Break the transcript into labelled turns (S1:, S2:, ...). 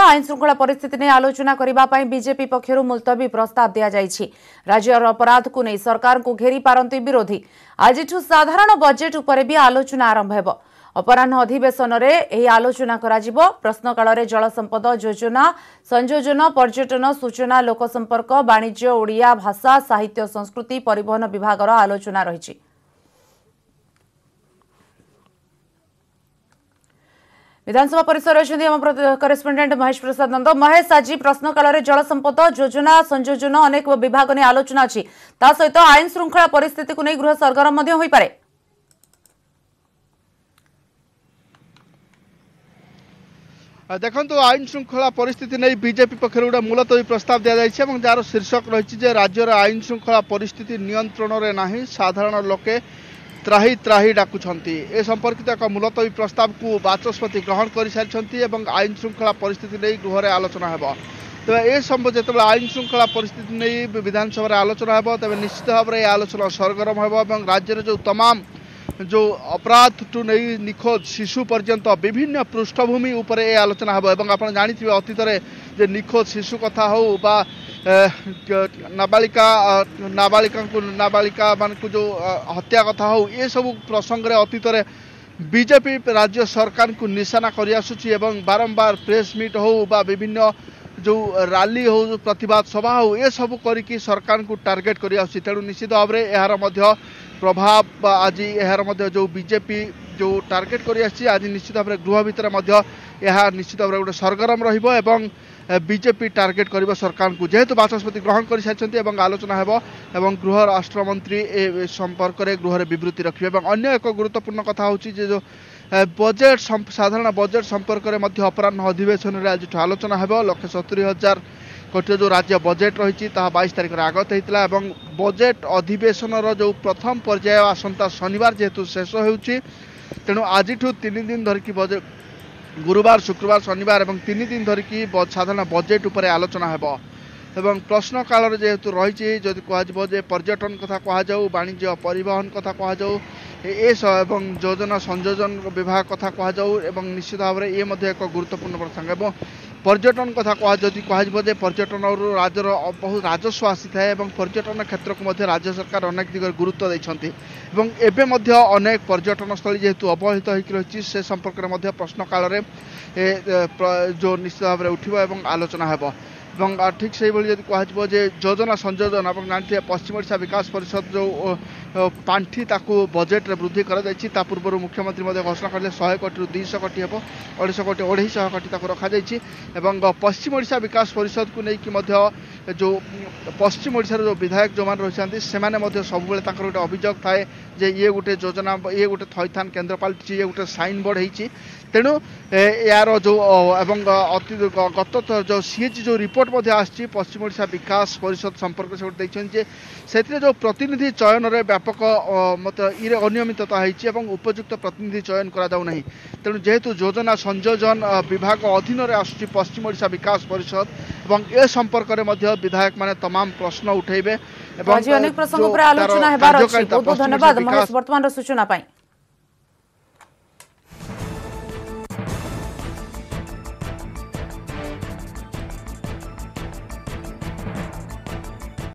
S1: आईन श्रृंखला परिस्थिति नहीं आलोचना करने बीजेपी पक्षर मुलतवी प्रस्ताव दि जाइछि। राज्यर अपराध को नहीं सरकार को घेरी पारती विरोधी। आज साधारण बजेट उपर भी आलोचना आरंभ हेब। अपराह्न अधिवेशन में आलोचना कराजिबो। प्रश्नकाल में जल संपद योजना, संयोजन, पर्यटन, सूचना, लोकसंपर्क, वाणिज्य, ओडिया भाषा, साहित्य, संस्कृति, परिवहन विभाग आलोचना रही। विधानसभा परिसर करेस्पोंडेंट महेश प्रसाद नंद। महेश, आज प्रश्नकाल में जल संपद योजना, संयोजन अनेक विभाग ने आलोचना अच्छी, सहित आईन श्रृंखला परिस्थिति को नहीं गृह सरगरम हो पारे।
S2: देखो आईन श्रृंखला परिस्थिति नहीं बीजेपी पक्षर गोटे मुलतवी प्रस्ताव दि जाए जार शीर्षक रही राज्यर आईन श्रृंखला परिस्थिति नियंत्रण में नहीं, साधारण लोके त्राही त्राही डाकुछंती। ए संपर्कित एक मुलतवी प्रस्ताव को बाचस्पति ग्रहण कर सारी आईन श्रृंखला परिस्थिति नहीं गृह में आलोचना हेब। तेज जो आईन श्रृंखला परिस्थिति नहीं विधानसभा आलोचना हेब तेज निश्चित भाव में आलोचना सरगरम हेब। राज्य जो तमाम जो अपराध टू नहीं निखोज शिशु पर्यंत विभिन्न पृष्ठभूमि उपर ए आलोचना हेब। आप जानी अतीत जे निखोज शिशु कथा हो बा नाबालिका मान को जो हत्या कथा हो ये सब प्रसंग रे अतीत बीजेपी राज्य सरकार को निशाना कर आसुची एवं बारंबार प्रेस मीट हो बा विभिन्न जो रैली हो प्रतिवाद सभा हो ये सब करिकी सरकार को टार्गेट कर आसुची। तेणु निश्चित भाव में यार प्रभाव आज यार जो बीजेपी जो टार्गेट कर आज निश्चित भाव में गृह भितर निश्चित भाव गोटे सरगरम रही बीजेपी टार्गेट कर सरकार को जेहेतु बाचस्पति ग्रहण कर सारी आलोचना हेब एवं गृह राष्ट्रमंत्री ए संपर्क में गृह विवृत्ति रखिए। अन्य एक गुरुत्वपूर्ण कथा होची जो बजेट साधारण बजेट संपर्क में अपराह्न अधिवेशन में आज आलोचना हेब। 1,70,000 कोटी जो राज्य बजेट रही 22 तारिख में आगत होता है। बजेट अधिवेशन जो प्रथम पर्याय आसंता शनिवार जेहेतु शेष होउची तेणु आज 3 दिन धरिकी बजेट गुरुवार, शुक्रवार, शनिवार और 3 दिन धरिकी साधारण बजेट उपर आलोचना हेब। एवं प्रश्न काल जेहेतु रही जदि कह पर्यटन कथा कहु, वाणिज्य परिवहन कथा कहु, एवं योजना संयोजन विभाग कथा कहु, निश्चित भाव में ये एक गुरुत्वपूर्ण प्रसंग। एवं पर्यटन कथा जदि कह पर्यटन राज्यर बहुत राजस्व आसी थाए पर्यटन क्षेत्र को राज्य सरकार अनेक दिग गुरुत्व देते अनेक पर्यटन स्थली जेहेतु अवहेलित रही से संपर्क में प्रश्न काल में जो निश्चित भाव में उठिब एवं आलोचना हेब। ठीक से कह योजना संयोजन आप जानते हैं पश्चिम ओडिशा विकास परिषद जो पांठी ताकू बजेट रे वृद्धि कर पूर्व मुख्यमंत्री घोषणा करते 100 कोटी 200 कोटी हेब 250 कोटी 250 कोटी रखा पश्चिम ओडिशा विकास परिषद को लेकिन जो पश्चिम ओडिशार जो विधायक जो मैंने रही से सब गोटे अभियोग थाए जे ये गोटे योजना ये गोटे थैथान केन्द्र पालटी ये गोटे साइन बोर्ड होती तेणु यार जो एवं गत जो सीएजी जो रिपोर्ट आसी पश्चिम ओडिशा विकास परिषद संपर्क से देखते से जो प्रतिनिधि चयन में व्यापक मत ये अनियमितता होती उपयुक्त प्रतिनिधि चयन करा तेणु जेहेतु योजना संयोजन विभाग अधीन आसुची पश्चिम ओडिशा विकास परिषद और ए संपर्क में विधायक माने तमाम प्रश्न उठेबे
S1: अनेक प्रसंग पर आलोचना हेबार अछि। बहुत बहुत धन्यवाद महेश वर्तमान सूचना पाई।